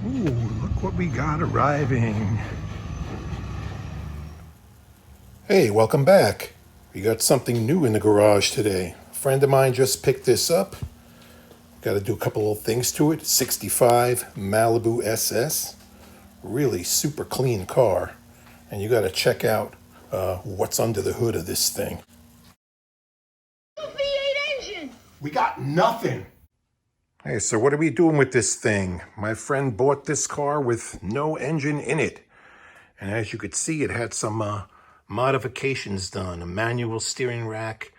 Ooh, look what we got arriving. Hey, welcome back. We got something new in the garage today. A friend of mine just picked this up. Got to do a couple of things to it. 65 Malibu SS. Really super clean car. And you got to check out what's under the hood of this thing. V8 engine! We got nothing. Hey, so what are we doing with this thing? My friend bought this car with no engine in it. And as you could see, it had some modifications done. A manual steering rack.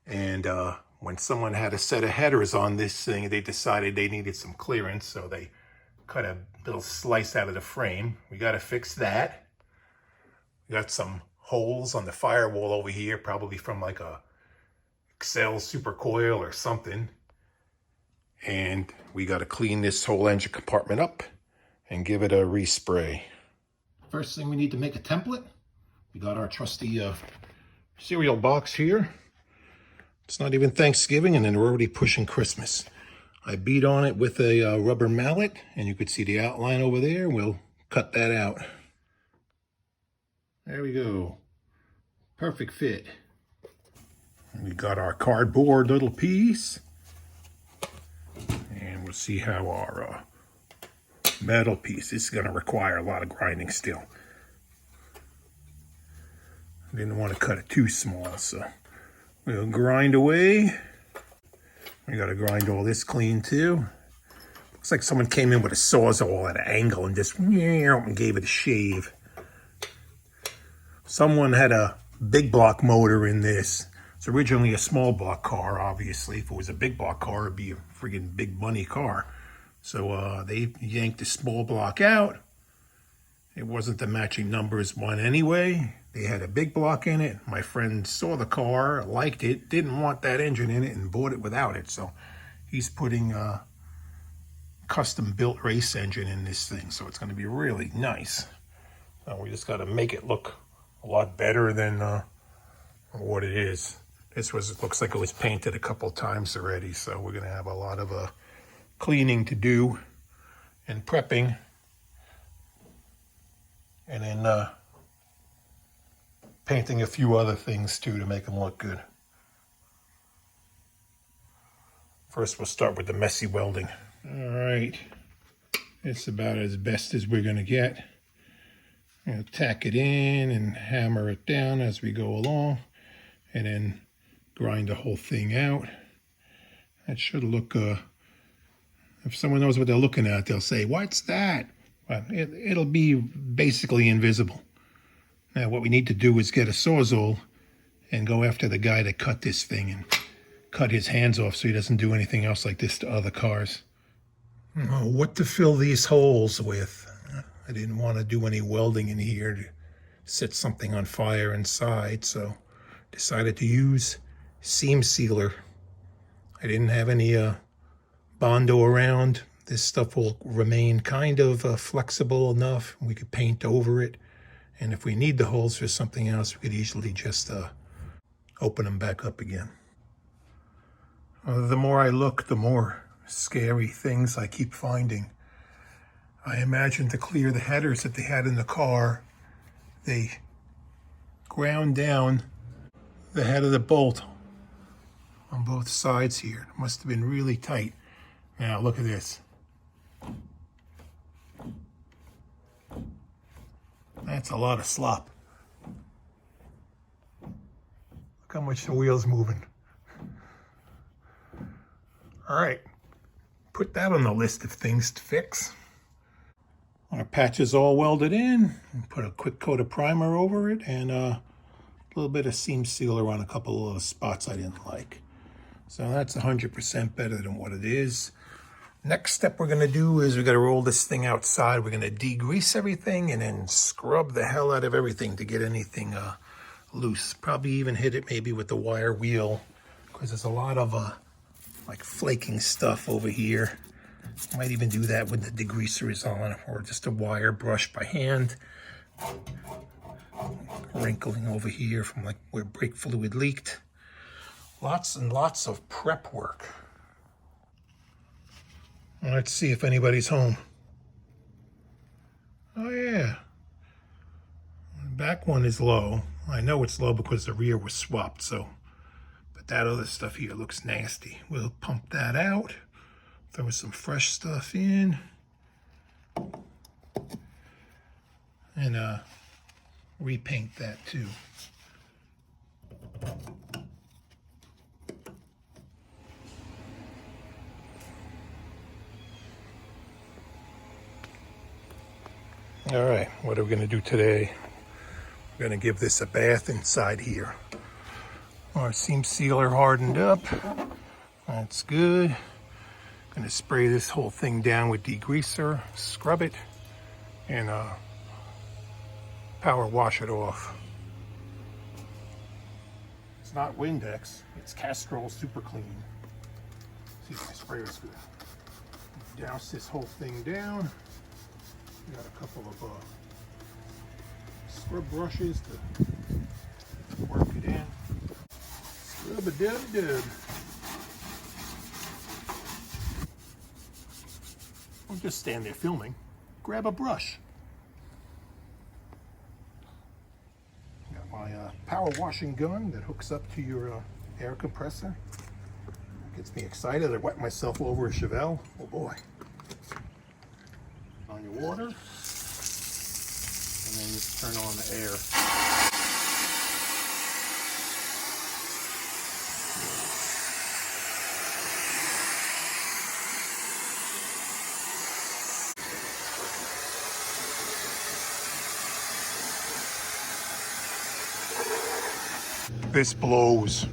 And when someone had a set of headers on this thing, they decided they needed some clearance. So they cut a little slice out of the frame. We got to fix that. We got some holes on the firewall over here, probably from like a Excel supercoil or something. And we got to clean this whole engine compartment up and give it a respray. First thing, we need to make a template. We got our trusty cereal box here. It's not even Thanksgiving and then we're already pushing Christmas. I beat on it with a rubber mallet and you could see the outline over there. We'll cut that out. There we go. Perfect fit. And we got our cardboard little piece. And we'll see how our metal piece is going to require a lot of grinding still. I didn't want to cut it too small, so we'll grind away. We got to grind all this clean too. Looks like someone came in with a sawzall at an angle and just and gave it a shave. Someone had a big block motor in this. It's originally a small block car, obviously. If it was a big block car, it'd be a friggin' big money car. So they yanked the small block out. It wasn't the matching numbers one anyway. They had a big block in it. My friend saw the car, liked it, didn't want that engine in it, and bought it without it. So he's putting a custom built race engine in this thing. So it's going to be really nice. So we just got to make it look a lot better than what it is. This looks like it was painted a couple times already, so we're gonna have a lot of cleaning to do and prepping, and then painting a few other things too to make them look good. First, we'll start with the messy welding. All right, it's about as best as we're gonna get. Tack it in and hammer it down as we go along, and then grind the whole thing out. That should look, if someone knows what they're looking at, they'll say, what's that? But it'll be basically invisible. Now what we need to do is get a sawzall and go after the guy that cut this thing and cut his hands off so he doesn't do anything else like this to other cars. What to fill these holes with? I didn't want to do any welding in here to set something on fire inside, so decided to use seam sealer. I didn't have any Bondo around. This stuff will remain kind of flexible enough. We could paint over it, and if we need the holes for something else, we could easily just open them back up again. The more I look, the more scary things I keep finding. I imagine to clear the headers that they had in the car, they ground down the head of the bolt on both sides here. It must have been really tight. Now look at this. That's a lot of slop. Look how much the wheel's moving. All right, put that on the list of things to fix. Our patch is all welded in. Put a quick coat of primer over it and a little bit of seam sealer on a couple of spots I didn't like. So that's 100% better than what it is. Next step we're gonna do is we're gonna roll this thing outside. We're gonna degrease everything and then scrub the hell out of everything to get anything loose. Probably even hit it maybe with the wire wheel because there's a lot of like flaking stuff over here. Might even do that when the degreaser is on, or just a wire brush by hand. Wrinkling over here from like where brake fluid leaked. Lots and lots of prep work. Let's see if anybody's home. back one is low. I know it's low because the rear was swapped, so, but that other stuff here looks nasty. We'll pump that out, throw some fresh stuff in, and repaint that too. All right, what are we going to do today? We're going to give this a bath inside here. Our seam sealer hardened up. That's good. Going to spray this whole thing down with degreaser, scrub it, and power wash it off. It's not Windex, it's Castrol Super Clean. See if my sprayer's good. Douse this whole thing down. Got a couple of scrub brushes to work it in. Scrub-a-dub-dub. Don't just stand there filming. Grab a brush. Got my power washing gun that hooks up to your air compressor. Gets me excited. I wet myself over a Chevelle. Oh boy. On your water, and then just turn on the air. This blows.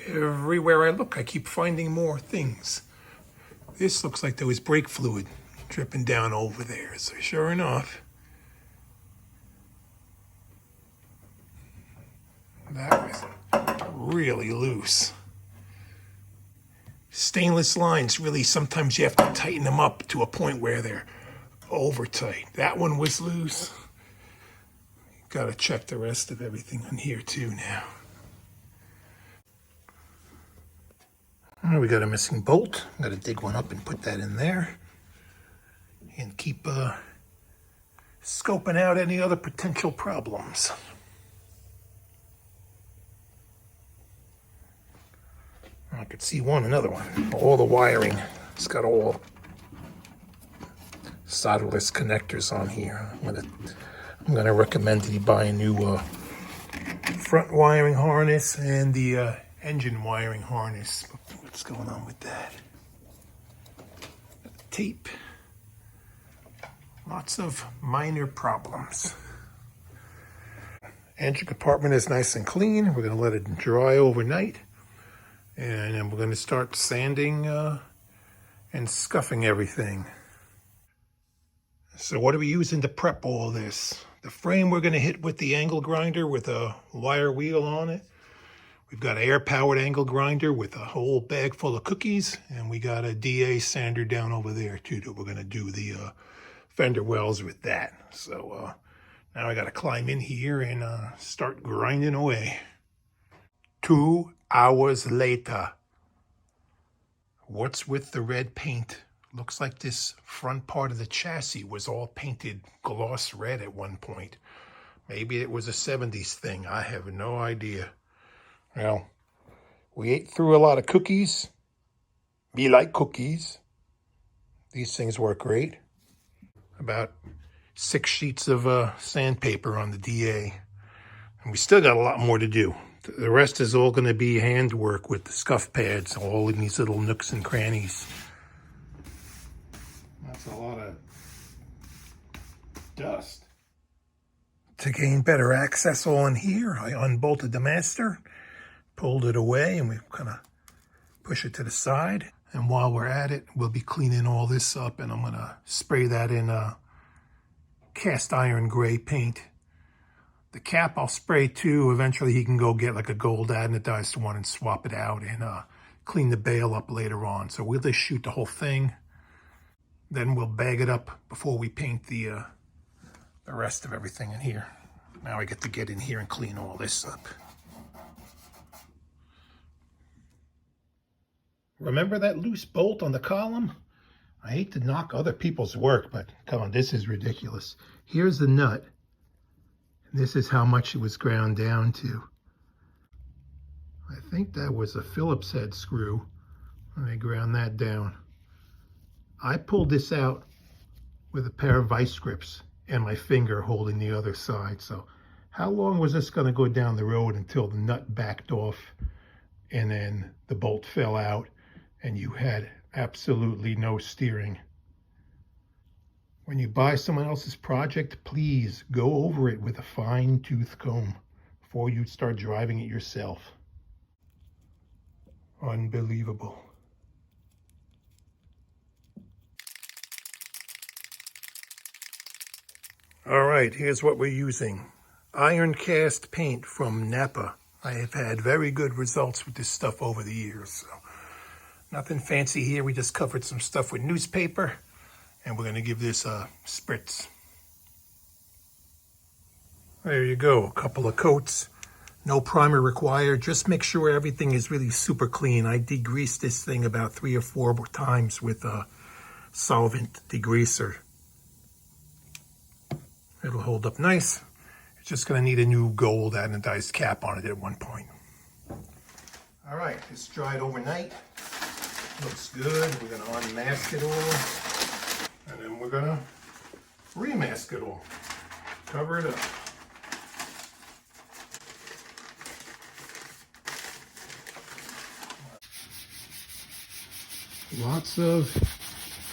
Everywhere I look, I keep finding more things. This looks like there was brake fluid dripping down over there. So sure enough, that was really loose. Stainless lines, really, sometimes you have to tighten them up to a point where they're over tight. That one was loose. Got to check the rest of everything on here too now. We got a missing bolt. Got to dig one up and put that in there. And keep scoping out any other potential problems. I could see another one. All the wiring. It's got all solderless connectors on here. I'm gonna recommend that you buy a new front wiring harness and the engine wiring harness. What's going on with that? Tape. Lots of minor problems. Engine compartment is nice and clean. We're going to let it dry overnight. And then we're going to start sanding and scuffing everything. So what are we using to prep all this? The frame we're going to hit with the angle grinder with a wire wheel on it. We've got an air-powered angle grinder with a whole bag full of cookies, and we got a DA sander down over there too that we're going to do the fender wells with that. So now I got to climb in here and start grinding away. 2 hours later. What's with the red paint? Looks like this front part of the chassis was all painted gloss red at one point. Maybe it was a 70s thing. I have no idea. Well, we ate through a lot of cookies. Me like cookies. These things work great. About 6 sheets of sandpaper on the DA. And we still got a lot more to do. The rest is all going to be handwork with the scuff pads, all in these little nooks and crannies. That's a lot of dust. To gain better access all in here, I unbolted the master, pulled it away, and we kind of push it to the side. And while we're at it, we'll be cleaning all this up, and I'm going to spray that in cast iron gray paint. The cap I'll spray too. Eventually he can go get like a gold anodized one and swap it out and clean the bail up later on. So we'll just shoot the whole thing. Then we'll bag it up before we paint the rest of everything in here. Now I get to get in here and clean all this up. Remember that loose bolt on the column? I hate to knock other people's work, but come on, this is ridiculous. Here's the nut. This is how much it was ground down to. I think that was a Phillips head screw. Let me ground that down. I pulled this out with a pair of vice grips and my finger holding the other side. So how long was this going to go down the road until the nut backed off and then the bolt fell out and you had absolutely no steering? When you buy someone else's project, please go over it with a fine-tooth comb before you start driving it yourself. Unbelievable. All right, here's what we're using. Iron cast paint from Napa. I have had very good results with this stuff over the years. So nothing fancy here. We just covered some stuff with newspaper, and we're going to give this a spritz. There you go, a couple of coats. No primer required. Just make sure everything is really super clean. I degreased this thing about 3 or 4 times with a solvent degreaser. It'll hold up nice. It's just going to need a new gold anodized cap on it at one point. All right, it's dried overnight. Looks good. We're going to unmask it all. And then we're going to remask it all. Cover it up. Lots of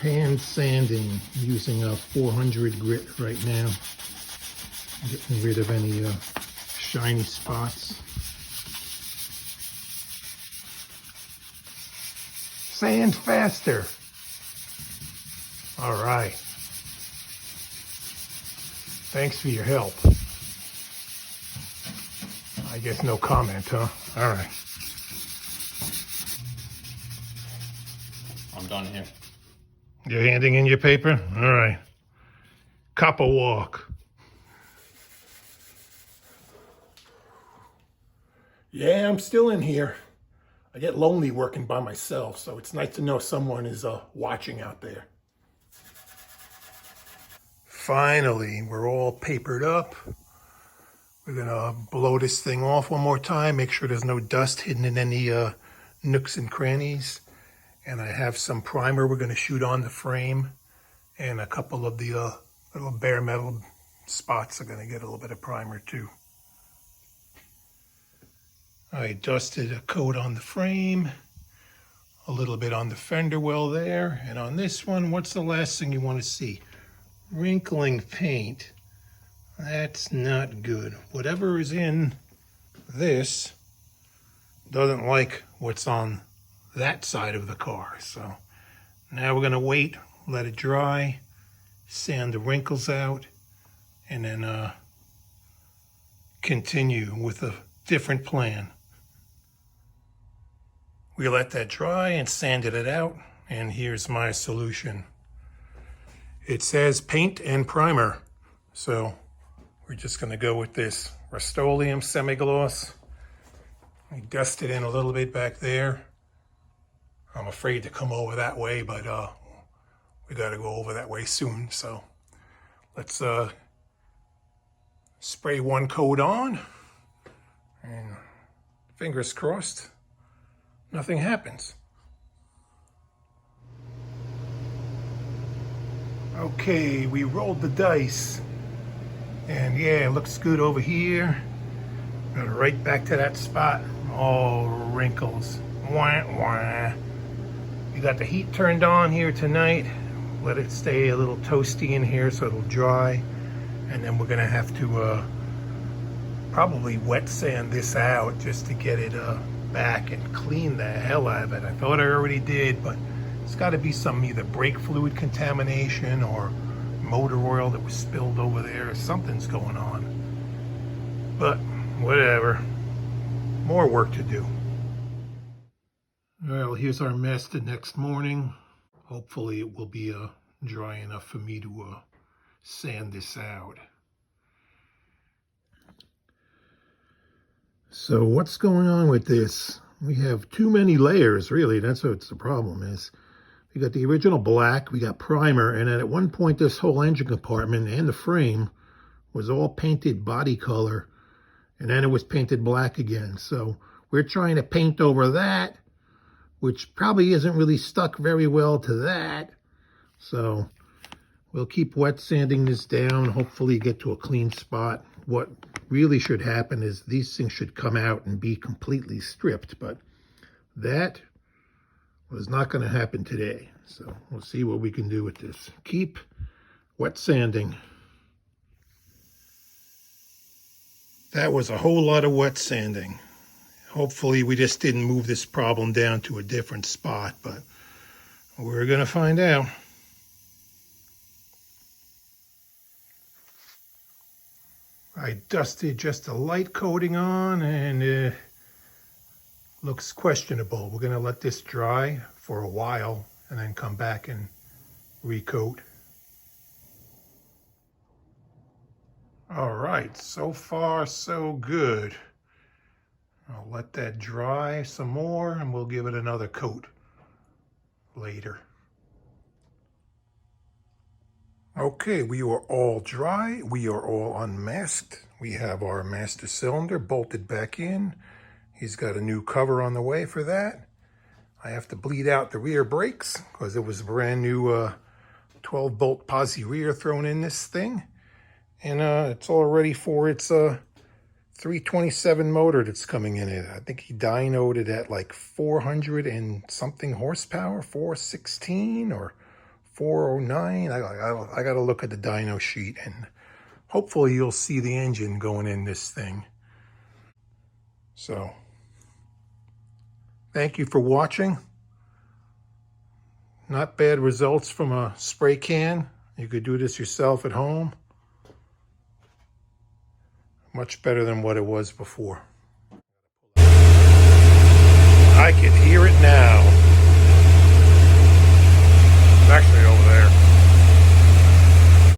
hand sanding using a 400 grit right now. Getting rid of any shiny spots. Sand faster. All right. Thanks for your help. I guess no comment, huh? All right. I'm done here. You're handing in your paper? All right. Copper walk. Yeah, I'm still in here. I get lonely working by myself, so it's nice to know someone is watching out there. Finally, we're all papered up. We're gonna blow this thing off one more time, make sure there's no dust hidden in any nooks and crannies. And I have some primer we're gonna shoot on the frame, and a couple of the little bare metal spots are gonna get a little bit of primer too. I dusted a coat on the frame, a little bit on the fender well there, and on this one, what's the last thing you want to see? Wrinkling paint. That's not good. Whatever is in this doesn't like what's on that side of the car. So now we're going to wait, let it dry, sand the wrinkles out, and then continue with a different plan. We let that dry and sanded it out, and here's my solution. It says paint and primer, so we're just going to go with this Rust-Oleum semi-gloss. I dusted in a little bit back there. I'm afraid to come over that way, but we got to go over that way soon. So let's spray one coat on, and fingers crossed, nothing happens. Okay, we rolled the dice, and yeah, it looks good over here. Got it right back to that spot. All wrinkles. Wah, wah. You got the heat turned on here tonight. Let it stay a little toasty in here so it'll dry. And then we're gonna have to probably wet sand this out just to get it back and clean the hell out of it. I thought I already did, but it's gotta be some either brake fluid contamination or motor oil that was spilled over there. Something's going on. But whatever, more work to do. Well, here's our mess the next morning. Hopefully it will be dry enough for me to sand this out. So what's going on with this? We have too many layers, really. That's what the problem is. We got the original black, we got primer, and then at one point this whole engine compartment and the frame was all painted body color, and then it was painted black again. So we're trying to paint over that, which probably isn't really stuck very well to that. So we'll keep wet sanding this down, hopefully get to a clean spot. What really should happen is these things should come out and be completely stripped, but that was not going to happen today. So we'll see what we can do with this. Keep wet sanding. That was a whole lot of wet sanding. Hopefully we just didn't move this problem down to a different spot, but we're going to find out. I dusted just a light coating on and it looks questionable. We're going to let this dry for a while and then come back and recoat. All right, so far so good. I'll let that dry some more and we'll give it another coat later. Okay, we are all dry. We are all unmasked. We have our master cylinder bolted back in. He's got a new cover on the way for that. I have to bleed out the rear brakes because there was a brand new 12-bolt posi rear thrown in this thing. And it's all ready for its 327 motor that's coming in it. I think he dynoed it at like 400 and something horsepower, 416 or 409. I got to look at the dyno sheet and hopefully you'll see the engine going in this thing. So, thank you for watching. Not bad results from a spray can. You could do this yourself at home. Much better than what it was before. I can hear it now.